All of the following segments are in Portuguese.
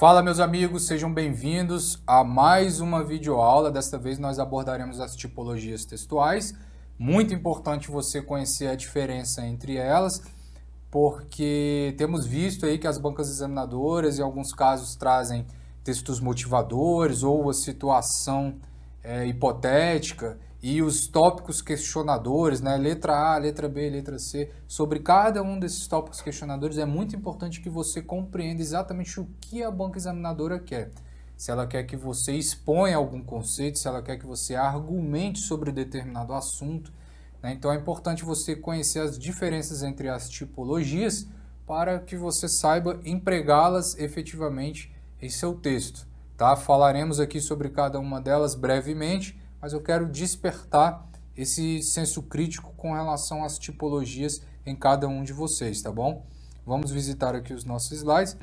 Fala, meus amigos, sejam bem-vindos a mais uma videoaula. Desta vez nós abordaremos as tipologias textuais. Muito importante você conhecer a diferença entre elas, porque temos visto aí que as bancas examinadoras, em alguns casos, trazem textos motivadores ou a situação hipotética e os tópicos questionadores, né? Letra A, letra B, letra C. Sobre cada um desses tópicos questionadores é muito importante que você compreenda exatamente o que a banca examinadora quer. Se ela quer que você exponha algum conceito, se ela quer que você argumente sobre determinado assunto, né? Então é importante você conhecer as diferenças entre as tipologias para que você saiba empregá-las efetivamente em seu texto. Tá? Falaremos aqui sobre cada uma delas brevemente, mas eu quero despertar esse senso crítico com relação às tipologias em cada um de vocês, tá bom? Vamos visitar aqui os nossos slides.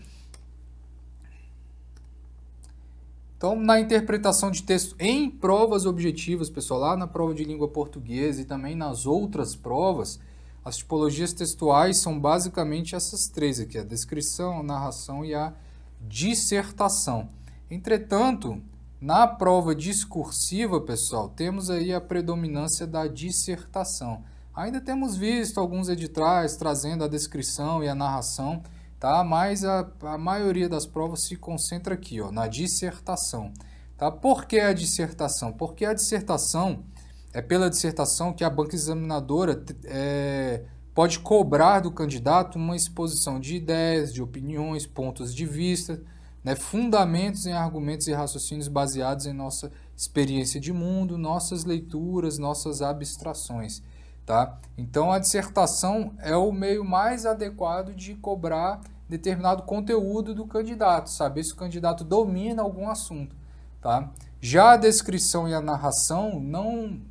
Então, na interpretação de texto em provas objetivas, pessoal, lá na prova de língua portuguesa e também nas outras provas, as tipologias textuais são basicamente essas três aqui, a descrição, a narração e a dissertação. Entretanto, na prova discursiva, pessoal, temos aí a predominância da dissertação. Ainda temos visto alguns editais trazendo a descrição e a narração, tá? Mas a maioria das provas se concentra aqui, ó, na dissertação. Tá? Por que a dissertação? Porque a dissertação, é pela dissertação que a banca examinadora pode cobrar do candidato uma exposição de ideias, de opiniões, pontos de vista, né, fundamentos em argumentos e raciocínios baseados em nossa experiência de mundo, nossas leituras, nossas abstrações. Tá? Então, a dissertação é o meio mais adequado de cobrar determinado conteúdo do candidato, saber se o candidato domina algum assunto. Tá? Já a descrição e a narração não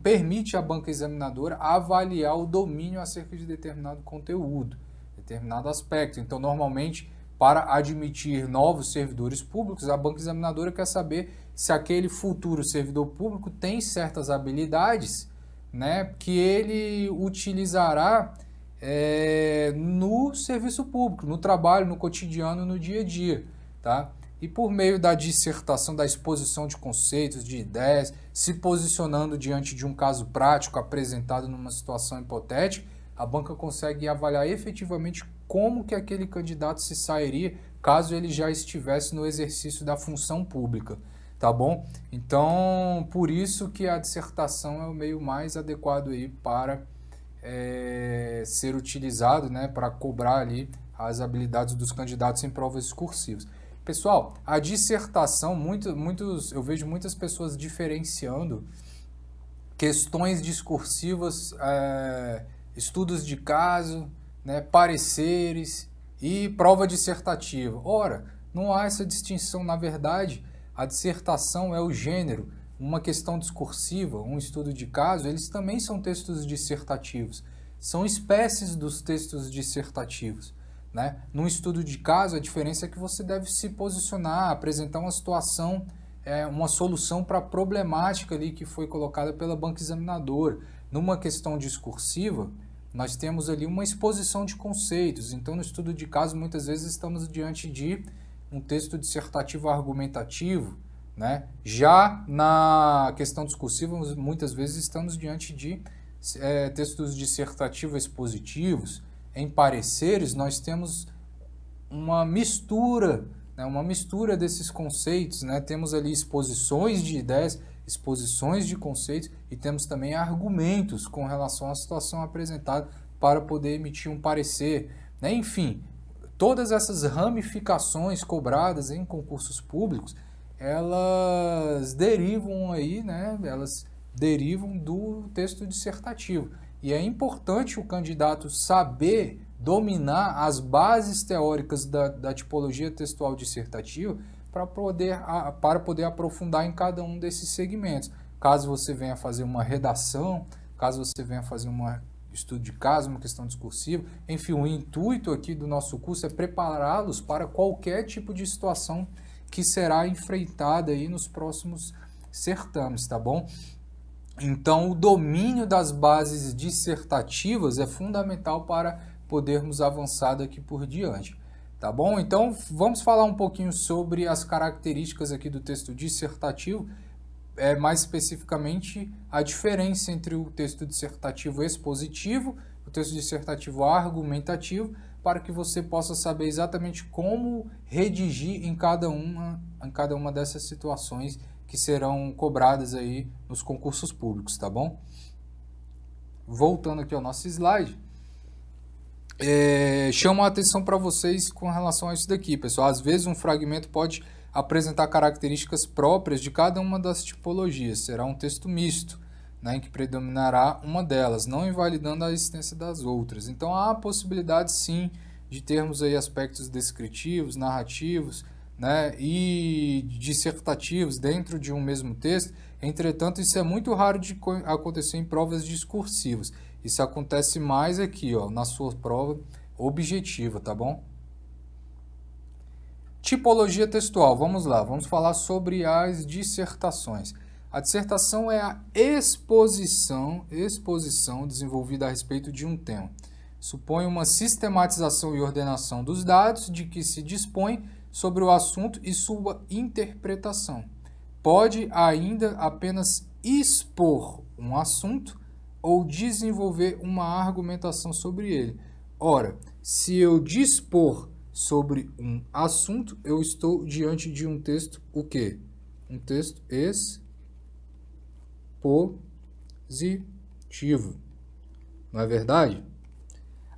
permite à banca examinadora avaliar o domínio acerca de determinado conteúdo, determinado aspecto. Então, normalmente, para admitir novos servidores públicos, a banca examinadora quer saber se aquele futuro servidor público tem certas habilidades, né, que ele utilizará no serviço público, no trabalho, no cotidiano, no dia a dia. Tá? E por meio da dissertação, da exposição de conceitos, de ideias, se posicionando diante de um caso prático apresentado numa situação hipotética, a banca consegue avaliar efetivamente como que aquele candidato se sairia caso ele já estivesse no exercício da função pública, tá bom? Então, por isso que a dissertação é o meio mais adequado aí para ser utilizado, né, para cobrar ali as habilidades dos candidatos em provas discursivas. Pessoal, a dissertação, eu vejo muitas pessoas diferenciando questões discursivas, estudos de caso, né, pareceres e prova dissertativa. Ora, não há essa distinção. Na verdade, a dissertação é o gênero, uma questão discursiva, um estudo de caso, eles também são textos dissertativos. São espécies dos textos dissertativos. Né? Num estudo de caso, a diferença é que você deve se posicionar, apresentar uma situação, uma solução para a problemática ali que foi colocada pela banca examinadora. Numa questão discursiva, nós temos ali uma exposição de conceitos. Então, no estudo de caso, muitas vezes estamos diante de um texto dissertativo argumentativo, né? Já na questão discursiva, muitas vezes estamos diante de textos dissertativos expositivos. Em pareceres, nós temos uma mistura, né? Uma mistura desses conceitos, né? Temos ali exposições de ideias, exposições de conceitos e temos também argumentos com relação à situação apresentada para poder emitir um parecer, né? Enfim, todas essas ramificações cobradas em concursos públicos, elas derivam aí, né? Elas derivam do texto dissertativo. E é importante o candidato saber dominar as bases teóricas da tipologia textual dissertativa para poder aprofundar em cada um desses segmentos. Caso você venha fazer uma redação, caso você venha fazer um estudo de caso, uma questão discursiva, enfim, o intuito aqui do nosso curso é prepará-los para qualquer tipo de situação que será enfrentada aí nos próximos certames, tá bom? Então, o domínio das bases dissertativas é fundamental para podermos avançar daqui por diante. Tá bom? Então, vamos falar um pouquinho sobre as características aqui do texto dissertativo, mais especificamente a diferença entre o texto dissertativo expositivo, o texto dissertativo argumentativo, para que você possa saber exatamente como redigir em cada uma dessas situações que serão cobradas aí nos concursos públicos, tá bom? Voltando aqui ao nosso slide, chamo a atenção para vocês com relação a isso daqui, pessoal. Às vezes um fragmento pode apresentar características próprias de cada uma das tipologias. Será um texto misto, né, em que predominará uma delas, não invalidando a existência das outras. Então há a possibilidade sim de termos aí aspectos descritivos, narrativos, né, e dissertativos dentro de um mesmo texto. Entretanto, isso é muito raro de acontecer em provas discursivas. Isso acontece mais aqui, ó, na sua prova objetiva, tá bom? Tipologia textual, vamos lá, vamos falar sobre as dissertações. A dissertação é a exposição desenvolvida a respeito de um tema. Supõe uma sistematização e ordenação dos dados de que se dispõe sobre o assunto e sua interpretação. Pode ainda apenas expor um assunto ou desenvolver uma argumentação sobre ele. Ora, se eu dispor sobre um assunto, eu estou diante de um texto, o quê? Um texto expositivo. Não é verdade?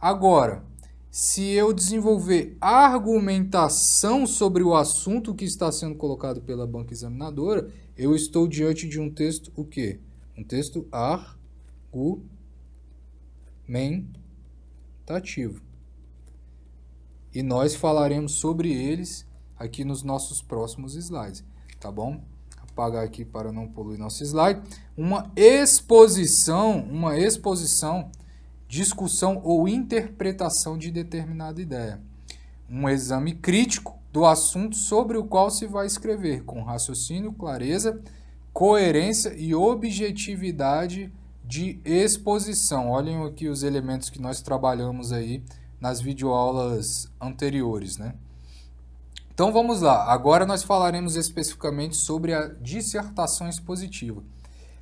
Agora, se eu desenvolver argumentação sobre o assunto que está sendo colocado pela banca examinadora, eu estou diante de um texto, o quê? Um texto argumentativo. E nós falaremos sobre eles aqui nos nossos próximos slides, tá bom? Apagar aqui para não poluir nosso slide. Uma exposição, discussão ou interpretação de determinada ideia. Um exame crítico do assunto sobre o qual se vai escrever, com raciocínio, clareza, coerência e objetividade de exposição. Olhem aqui os elementos que nós trabalhamos aí nas videoaulas anteriores, né? Então vamos lá, agora nós falaremos especificamente sobre a dissertação expositiva.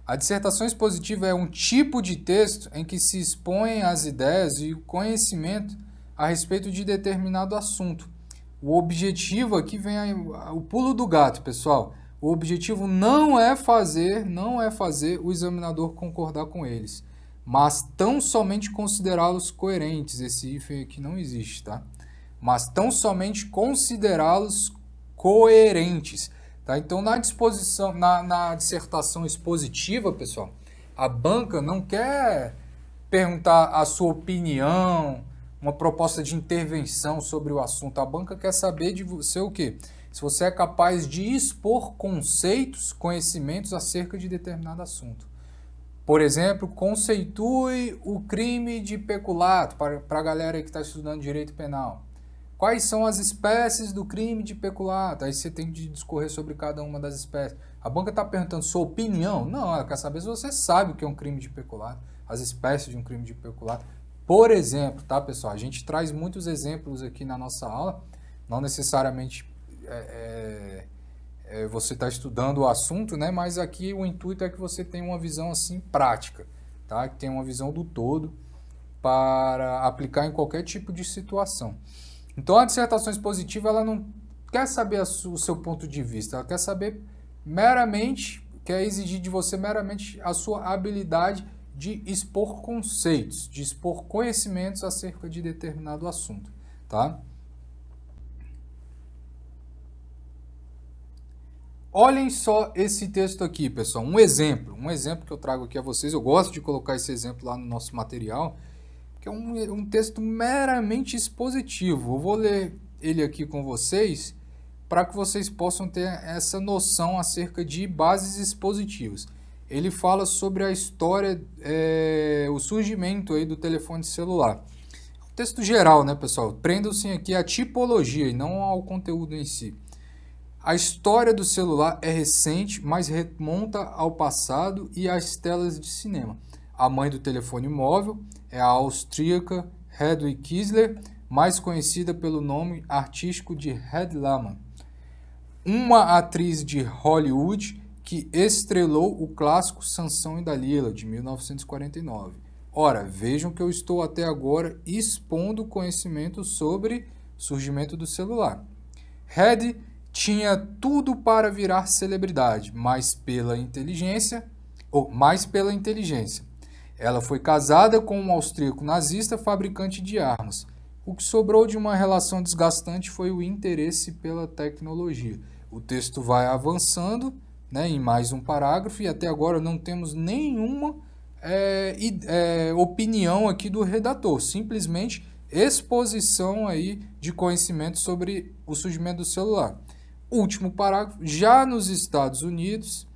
A dissertação expositiva é um tipo de texto em que se expõem as ideias e o conhecimento a respeito de determinado assunto. O objetivo, aqui vem o pulo do gato, pessoal. O objetivo não é fazer o examinador concordar com eles, mas tão somente considerá-los coerentes. Esse hífen aqui não existe, tá? Mas tão somente considerá-los coerentes, tá? Então, na dissertação expositiva, pessoal, a banca não quer perguntar a sua opinião, uma proposta de intervenção sobre o assunto. A banca quer saber de você o quê? Se você é capaz de expor conceitos, conhecimentos acerca de determinado assunto. Por exemplo, conceitue o crime de peculato para a galera que está estudando direito penal. Quais são as espécies do crime de peculato? Aí você tem que discorrer sobre cada uma das espécies. A banca está perguntando sua opinião? Não, ela quer saber se você sabe o que é um crime de peculato, as espécies de um crime de peculato. Por exemplo, tá, pessoal? A gente traz muitos exemplos aqui na nossa aula, não necessariamente você está estudando o assunto, né? Mas aqui o intuito é que você tenha uma visão assim prática, tá? Que tenha uma visão do todo para aplicar em qualquer tipo de situação. Então a dissertação expositiva ela não quer saber o seu ponto de vista, ela quer saber meramente, quer exigir de você meramente a sua habilidade de expor conceitos, de expor conhecimentos acerca de determinado assunto, tá? Olhem só esse texto aqui, pessoal, um exemplo que eu trago aqui a vocês. Eu gosto de colocar esse exemplo lá no nosso material, que é um texto meramente expositivo. Eu vou ler ele aqui com vocês para que vocês possam ter essa noção acerca de bases expositivas. Ele fala sobre a história, o surgimento aí do telefone celular. Texto geral, né, pessoal? Prendam-se aqui à tipologia e não ao conteúdo em si. A história do celular é recente, mas remonta ao passado e às telas de cinema. A mãe do telefone móvel é a austríaca Hedwig Kiesler, mais conhecida pelo nome artístico de Hedy Lamarr, uma atriz de Hollywood que estrelou o clássico Sansão e Dalila, de 1949. Ora, vejam que eu estou até agora expondo conhecimento sobre o surgimento do celular. Hedy tinha tudo para virar celebridade, mais pela inteligência. Ela foi casada com um austríaco nazista fabricante de armas. O que sobrou de uma relação desgastante foi o interesse pela tecnologia. O texto vai avançando, né, em mais um parágrafo, e até agora não temos nenhuma opinião aqui do redator, simplesmente exposição aí de conhecimento sobre o surgimento do celular. Último parágrafo, já nos Estados Unidos,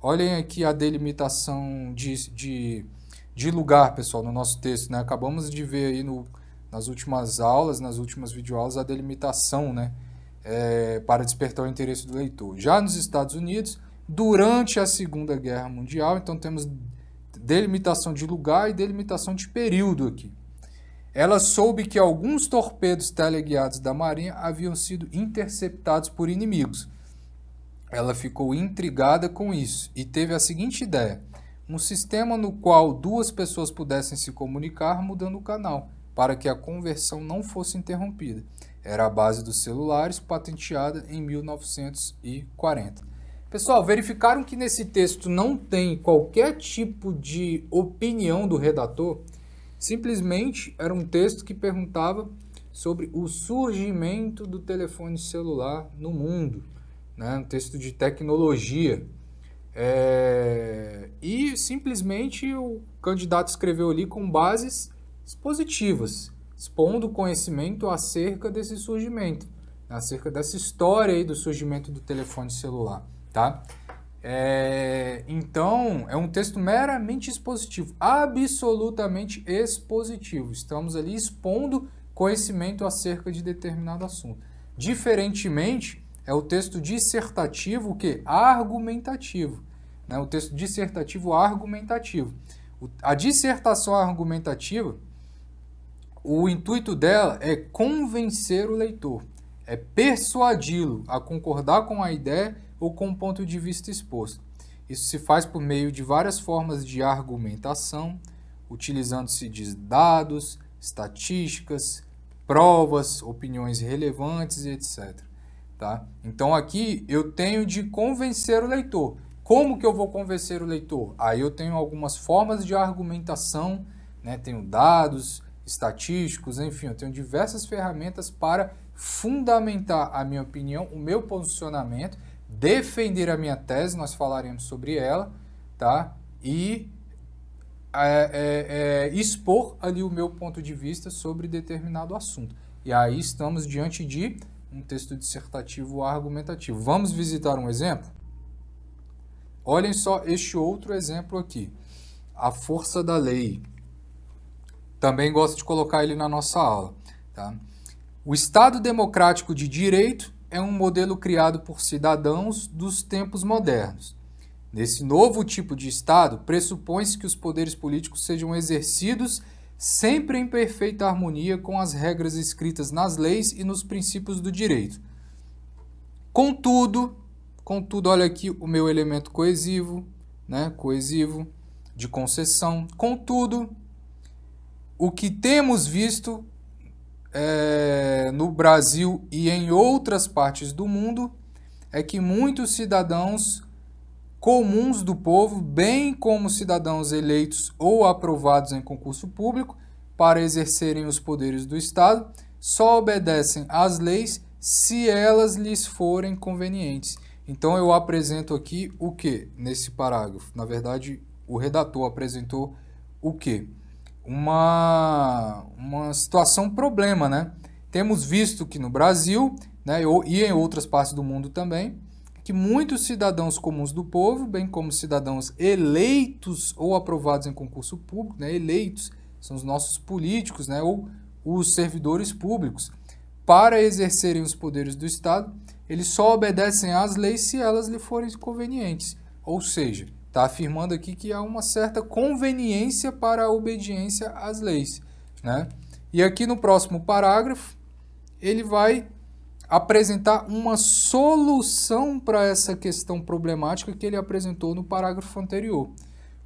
olhem aqui a delimitação de lugar, pessoal, no nosso texto, né? Acabamos de ver aí nas últimas aulas, nas últimas videoaulas, a delimitação, né? Para despertar o interesse do leitor. Já nos Estados Unidos, durante a Segunda Guerra Mundial, então temos delimitação de lugar e delimitação de período aqui. Ela soube que alguns torpedos teleguiados da Marinha haviam sido interceptados por inimigos. Ela ficou intrigada com isso e teve a seguinte ideia: um sistema no qual duas pessoas pudessem se comunicar mudando o canal, para que a conversão não fosse interrompida. Era a base dos celulares, patenteada em 1940. Pessoal, verificaram que nesse texto não tem qualquer tipo de opinião do redator? Simplesmente era um texto que perguntava sobre o surgimento do telefone celular no mundo, né? Um texto de tecnologia. E simplesmente o candidato escreveu ali com bases expositivas, expondo conhecimento acerca desse surgimento, acerca dessa história aí do surgimento do telefone celular, tá? Então, é um texto meramente expositivo, absolutamente expositivo. Estamos ali expondo conhecimento acerca de determinado assunto. Diferentemente, é o texto dissertativo, que argumentativo, né? O texto dissertativo argumentativo. A dissertação argumentativa, o intuito dela é convencer o leitor, é persuadi-lo a concordar com a ideia ou com o ponto de vista exposto. Isso se faz por meio de várias formas de argumentação, utilizando-se de dados, estatísticas, provas, opiniões relevantes e etc. Tá? Então aqui eu tenho de convencer o leitor. Como que eu vou convencer o leitor? Aí eu tenho algumas formas de argumentação, né? Tenho dados estatísticos, enfim, eu tenho diversas ferramentas para fundamentar a minha opinião, o meu posicionamento, defender a minha tese, nós falaremos sobre ela, tá? E expor ali o meu ponto de vista sobre determinado assunto. E aí estamos diante de um texto dissertativo argumentativo. Vamos visitar um exemplo? Olhem só este outro exemplo aqui. A força da lei. Também gosto de colocar ele na nossa aula, tá? O Estado democrático de direito é um modelo criado por cidadãos dos tempos modernos. Nesse novo tipo de Estado, pressupõe-se que os poderes políticos sejam exercidos sempre em perfeita harmonia com as regras escritas nas leis e nos princípios do direito. Contudo, olha aqui o meu elemento coesivo, né? Coesivo, de concessão. Contudo, o que temos visto no Brasil e em outras partes do mundo é que muitos cidadãos comuns do povo, bem como cidadãos eleitos ou aprovados em concurso público para exercerem os poderes do Estado, só obedecem às leis se elas lhes forem convenientes. Então eu apresento aqui o que nesse parágrafo? Na verdade, o redator apresentou o que? Uma situação problema, né? Temos visto que no Brasil, né, e em outras partes do mundo também, que muitos cidadãos comuns do povo, bem como cidadãos eleitos ou aprovados em concurso público, né, eleitos são os nossos políticos, né, ou os servidores públicos, para exercerem os poderes do Estado, eles só obedecem às leis se elas lhe forem convenientes. Ou seja, está afirmando aqui que há uma certa conveniência para a obediência às leis, né? E aqui no próximo parágrafo, ele vai apresentar uma solução para essa questão problemática que ele apresentou no parágrafo anterior.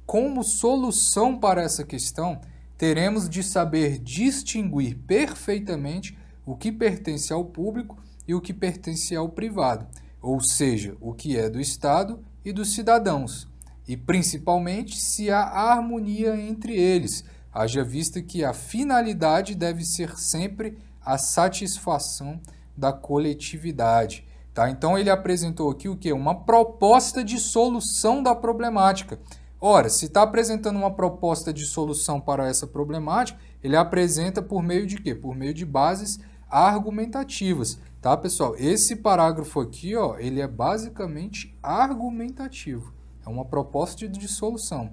Como solução para essa questão, teremos de saber distinguir perfeitamente o que pertence ao público e o que pertence ao privado, ou seja, o que é do Estado e dos cidadãos, e principalmente se há harmonia entre eles, haja vista que a finalidade deve ser sempre a satisfação da coletividade. Tá? Então ele apresentou aqui o quê? Uma proposta de solução da problemática. Ora, se está apresentando uma proposta de solução para essa problemática, ele apresenta por meio de quê? Por meio de bases argumentativas, tá, pessoal? Esse parágrafo aqui, ó, ele é basicamente argumentativo. É uma proposta de solução.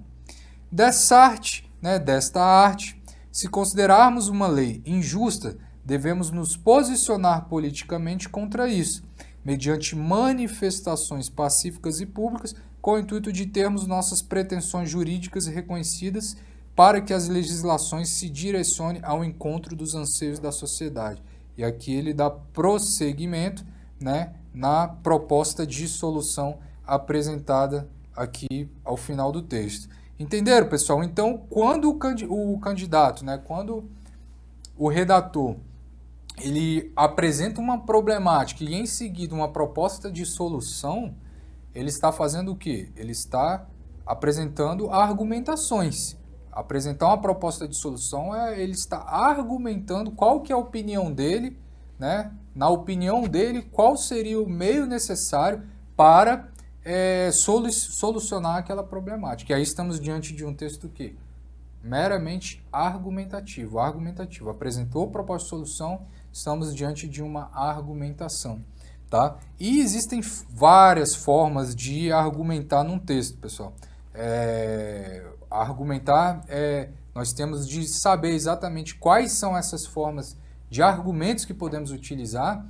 Desta arte, se considerarmos uma lei injusta, devemos nos posicionar politicamente contra isso, mediante manifestações pacíficas e públicas, com o intuito de termos nossas pretensões jurídicas reconhecidas para que as legislações se direcionem ao encontro dos anseios da sociedade. E aqui ele dá prosseguimento, né, na proposta de solução apresentada aqui ao final do texto. Entenderam, pessoal? Então, quando o candidato, né, quando o redator, ele apresenta uma problemática e em seguida uma proposta de solução, ele está fazendo o quê? Ele está apresentando argumentações. Apresentar uma proposta de solução ele está argumentando qual que é a opinião dele, né? Na opinião dele, qual seria o meio necessário para solucionar aquela problemática. E aí estamos diante de um texto que meramente argumentativo. Apresentou a proposta de solução, estamos diante de uma argumentação. Tá? E existem várias formas de argumentar num texto, pessoal. Nós temos de saber exatamente quais são essas formas de argumentos que podemos utilizar,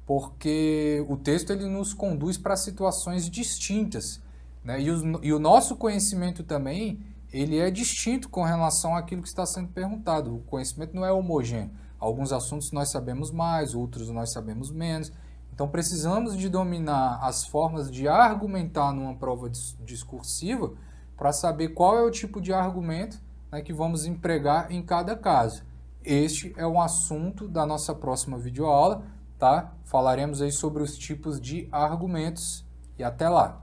porque o texto ele nos conduz para situações distintas, né? E o nosso conhecimento também ele é distinto com relação àquilo que está sendo perguntado. O conhecimento não é homogêneo. Alguns assuntos nós sabemos mais, outros nós sabemos menos. Então, precisamos de dominar as formas de argumentar numa prova discursiva para saber qual é o tipo de argumento, né, que vamos empregar em cada caso. Este é um assunto da nossa próxima videoaula, tá? Falaremos aí sobre os tipos de argumentos e até lá.